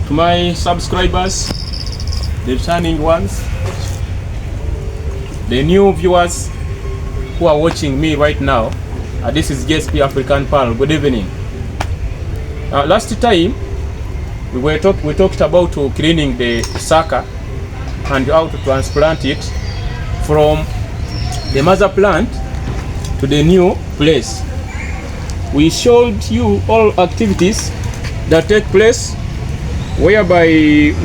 To my subscribers, the returning ones, the new viewers who are watching me right now, this is GSP African Pearl. Good evening. Last time we talked about cleaning the sucker and how to transplant it from the mother plant to the new place. We showed you all activities that take place whereby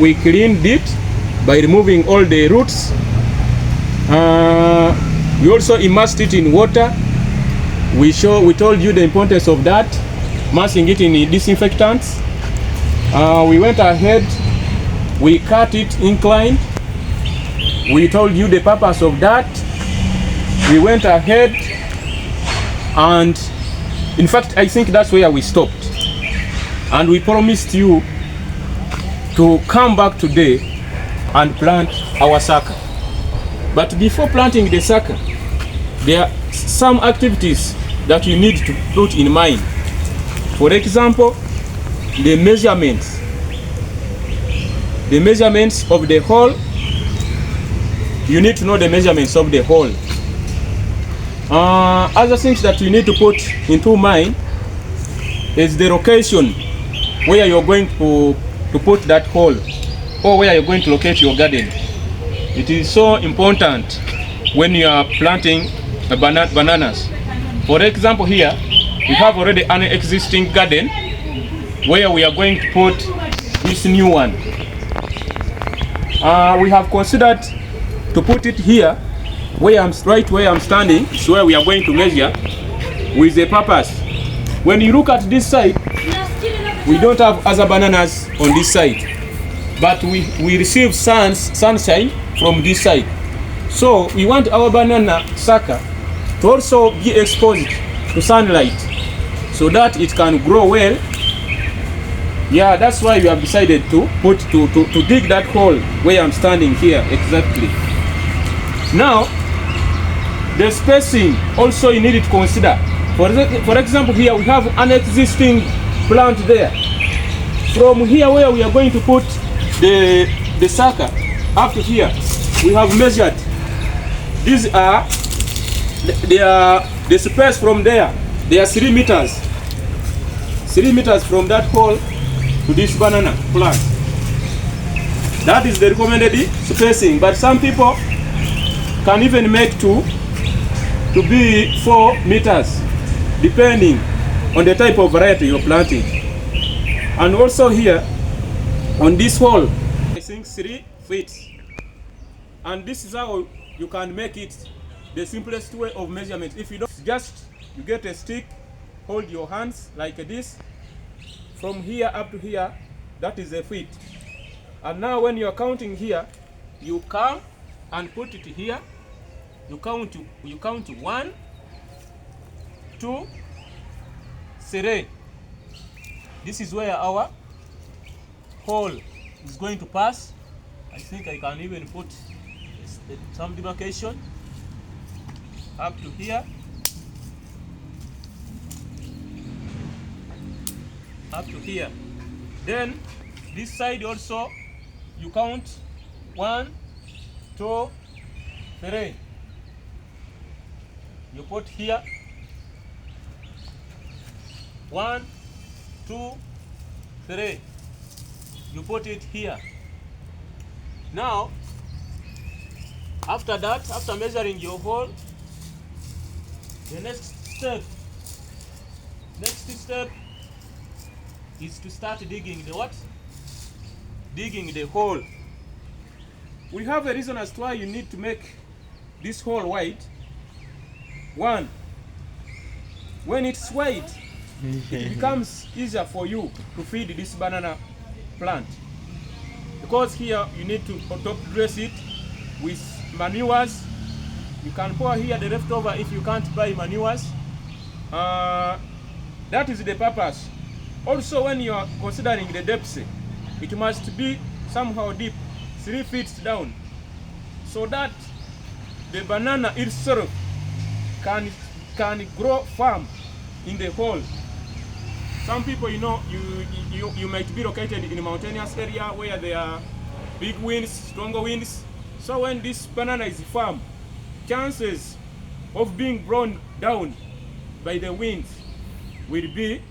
we cleaned it by removing all the roots. We also immersed it in water. We told you the importance of that, immersing it in disinfectants. We went ahead, we cut it inclined. We told you the purpose of that. We went ahead and in fact I think that's where we stopped, and we promised you to come back today and plant our sucker. But before planting the sucker, there are some activities that you need to put in mind. For example, the measurements of the hole. You need to know the measurements of the hole. Other things that you need to put into mind is the location where you're going to put that hole, or where you're going to locate your garden. It is so important when you are planting bananas. For example, here we have already an existing garden where we are going to put this new one. We have considered to put it here right where I'm standing. It's where we are going to measure with a purpose. When you look at this side, we don't have other bananas on this side, but we receive sunshine from this side. So we want our banana sucker to also be exposed to sunlight so that it can grow well. Yeah, that's why we have decided to dig that hole where I'm standing here exactly. Now, the spacing also you need to consider. For example, here we have an existing plant there. From here where we are going to put the sucker up to here, we have measured. These are the space from there. They are 3 meters. 3 meters from that hole to this banana plant. That is the recommended spacing, but some people can even make to be 4 meters, depending on the type of variety you're planting. And also here on this hole, I think 3 feet. And this is how you can make it the simplest way of measurement. If you don't, you get a stick, hold your hands like this. From here up to here, that is a feet. And now when you're counting here, you come and put it here. You count 1, 2, 3. This is where our hole is going to pass. I think I can even put some demarcation up to here. Up to here. Then this side also you count 1, 2, 3. You put here 1, 2, 3. You put it here. Now, after that, after measuring your hole, the next step is to start digging the what? Digging the hole. We have a reason as to why you need to make this hole wide. 1, when it's wide, it becomes easier for you to feed this banana plant, because here you need to top dress it with manures. You can pour here the leftover if you can't buy manures. That is the purpose. Also, when you are considering the depth, it must be somehow deep, 3 feet down, so that the banana itself can grow firm in the hole. some people, you might be located in a mountainous area where there are big winds, stronger winds. So when this banana is firm, chances of being blown down by the winds will be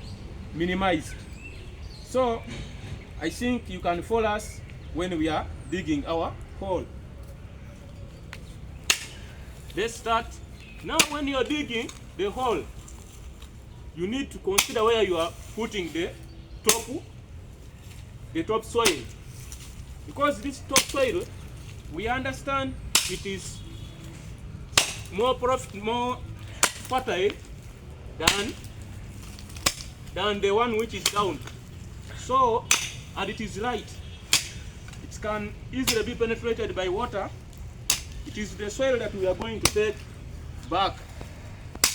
minimized. So I think you can follow us when we are digging our hole. Let's start. Now when you are digging the hole, you need to consider where you are putting the top soil. Because this top soil, we understand it is more fertile than the one which is down. So, and it is light. It can easily be penetrated by water. It is the soil that we are going to take back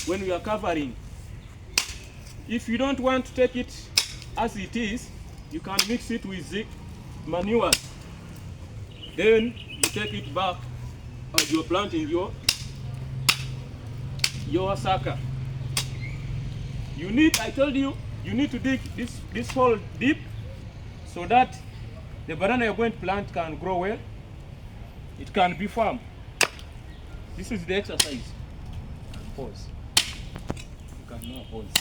when we are covering. If you don't want to take it as it is, you can mix it with the manure. Then you take it back as you're planting your sucker. I told you, you need to dig this hole deep so that the banana you're going to plant can grow well. It can be firm. This is the exercise. Pause. You can now pause.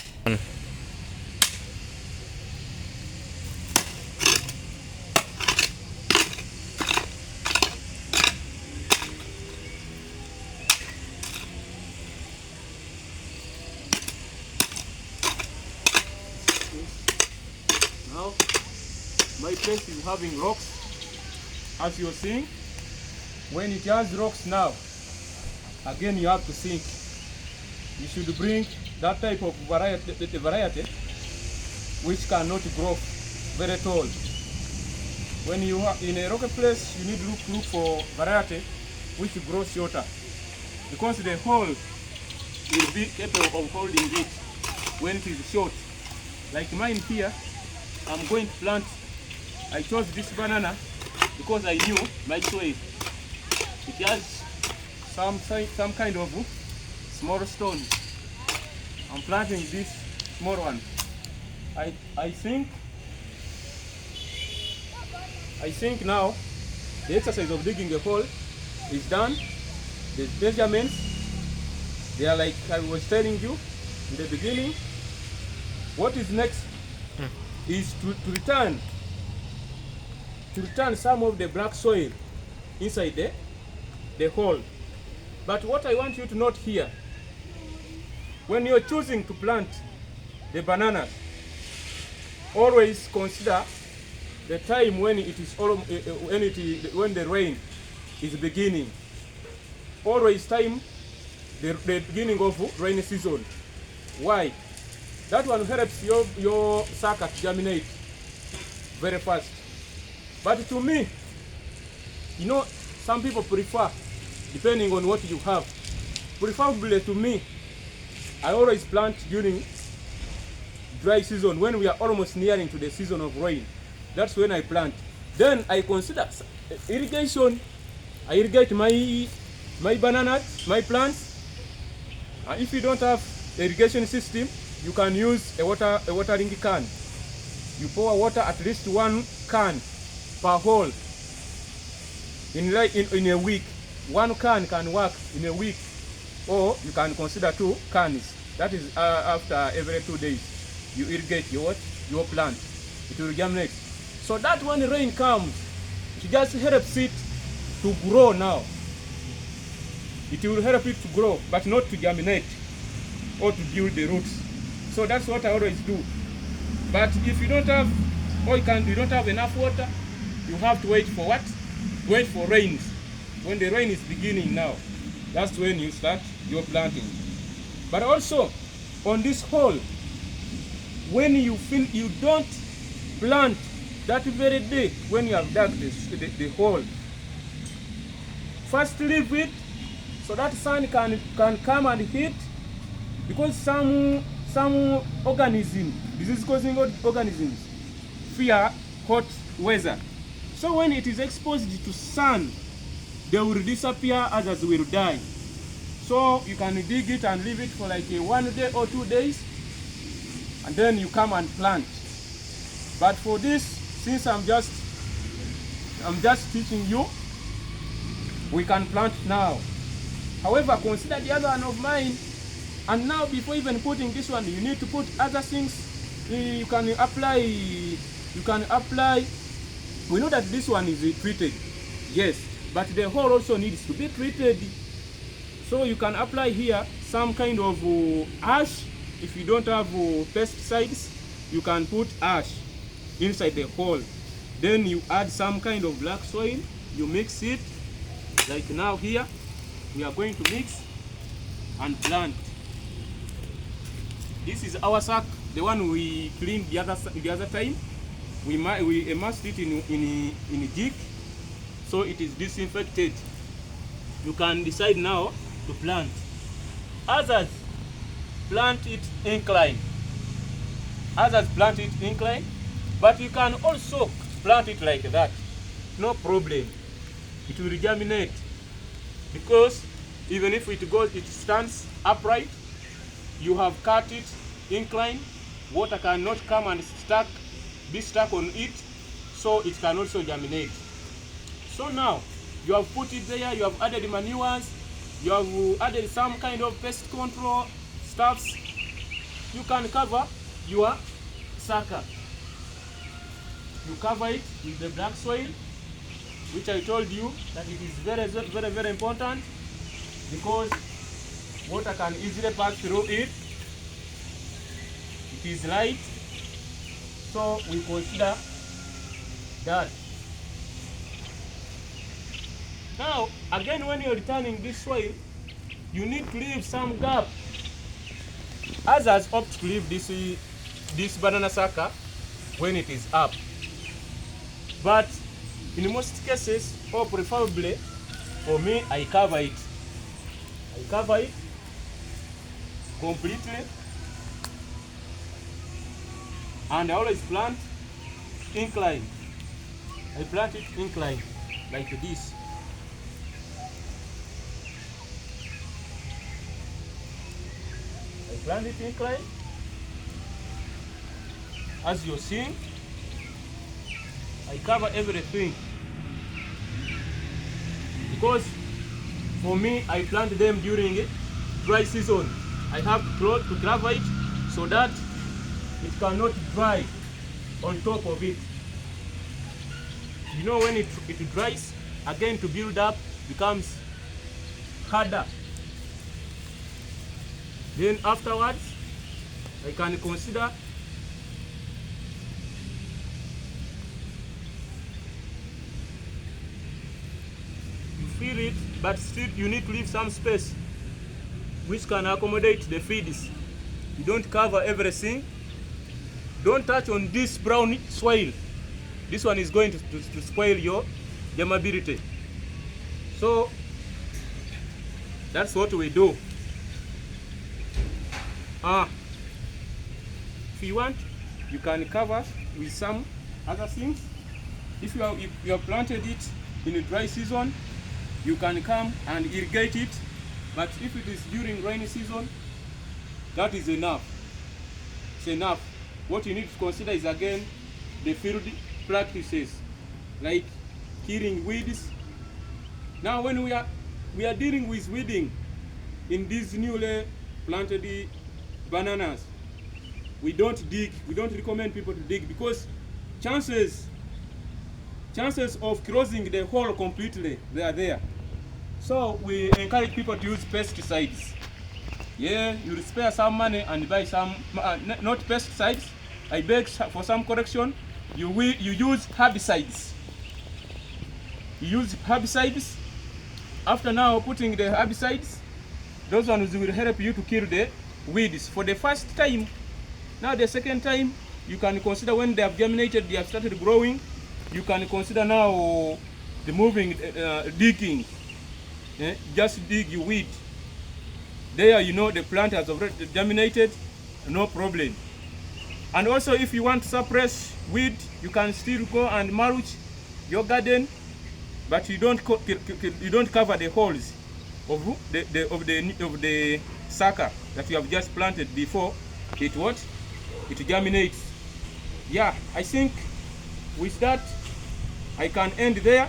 Now, my place is having rocks, as you're seeing. When it has rocks now, again you have to think. You should bring that type of variety which cannot grow very tall. When you are in a rocky place, you need to look for variety which grows shorter, because the hole will be capable of holding it when it is short. Like mine here, I'm going to plant. I chose this banana because I knew my soil. It has some kind of small stone. I'm planting this small one. I think now the exercise of digging a hole is done. The measurements, they are like I was telling you in the beginning. What is next is to return some of the black soil inside the hole. But what I want you to note here, when you're choosing to plant the bananas, always consider the time when when the rain is beginning. Always time the beginning of rainy season. Why? That one helps your sucker to germinate very fast. But to me, some people prefer, depending on what you have. Preferably to me, I always plant during dry season, when we are almost nearing to the season of rain. That's when I plant. Then I consider irrigation. I irrigate my bananas, my plants. And if you don't have irrigation system, you can use a watering can. You pour water at least 1 can per hole in a week. 1 can work in a week, or you can consider 2 cans. That is after every 2 days. You irrigate your plant. It will germinate. So that when rain comes, it just helps it to grow now. It will help it to grow, but not to germinate or to build the roots. So that's what I always do. But if you don't have, you don't have enough water, you have to wait for what? Wait for rains. When the rain is beginning now, that's when you start your planting. But also, on this hole, when you feel you don't plant that very day when you have dug the hole, first leave it so that sun can come and hit, because some organisms, disease-causing organisms, fear hot weather. So when it is exposed to sun, they will disappear, others will die. So you can dig it and leave it for like 1 day or 2 days. and then you come and plant. But for this, since I'm just teaching you, we can plant now. However, consider the other one of mine. And now, before even putting this one, you need to put other things. You can apply. We know that this one is treated, yes, but the hole also needs to be treated. So you can apply here some kind of ash. If you don't have pesticides, you can put ash inside the hole. Then you add some kind of black soil. You mix it, like now here. We are going to mix and plant. This is our sack, the one we cleaned the other time. We immersed it in jig, so it is disinfected. You can decide now to plant. Others plant it incline. But you can also plant it like that. No problem. It will germinate, because even if it stands upright, you have cut it incline, water cannot come and be stuck on it, so it can also germinate. So now you have put it there, you have added manures, you have added some kind of pest control stuffs. You can cover your sucker. You cover it with the black soil, which I told you that it is very important, because water can easily pass through it. It is light, so we consider that. Now, again, when you're returning this soil, you need to leave some gap. Others opt to leave this banana sucker when it is up. But in most cases, or preferably for me, I cover it. I cover it completely, and I always plant incline. I plant it incline like this. I plant it incline, as you're seeing. I cover everything, because for me, I plant them during dry season. I have to cover it so that it cannot dry on top of it. You know, when it dries, again to build up becomes harder. Then afterwards, I can consider you fill it, but still you need to leave some space which can accommodate the feeds. You don't cover everything. Don't touch on this brown soil. This one is going to spoil your germinability. So that's what we do. If you want, you can cover with some other things. If you have planted it in a dry season, you can come and irrigate it. But if it is during rainy season, that is enough. It's enough. What you need to consider is, again, the field practices, like killing weeds. Now, when we are dealing with weeding in these newly planted bananas, we don't dig. We don't recommend people to dig, because chances of closing the hole completely, they are there. So we encourage people to use pesticides. Yeah, you'll spare some money and buy some, not pesticides. I beg for some correction. You use herbicides. You use herbicides. After now putting the herbicides, those ones will help you to kill the weeds for the first time. Now the second time, you can consider when they have germinated, they have started growing, you can consider now removing, digging. Just dig your weed. There you know the plant has already germinated, no problem. And also, if you want to suppress weed, you can still go and mulch your garden, but you don't cover the holes of the sucker that you have just planted before it it germinates. Yeah, I think with that I can end there.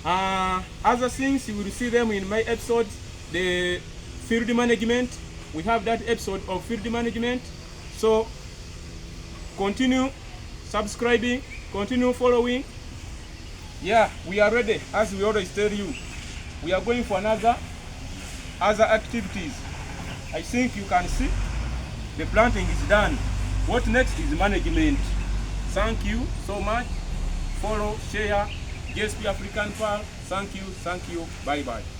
Other things you will see them in my episode, the field management. We have that episode of field management. So continue subscribing, continue following. Yeah, we are ready. As we always tell you, we are going for other activities. I think you can see the planting is done. What next is management. Thank you so much. Follow, share, GSP African Pearl. Thank you, bye bye.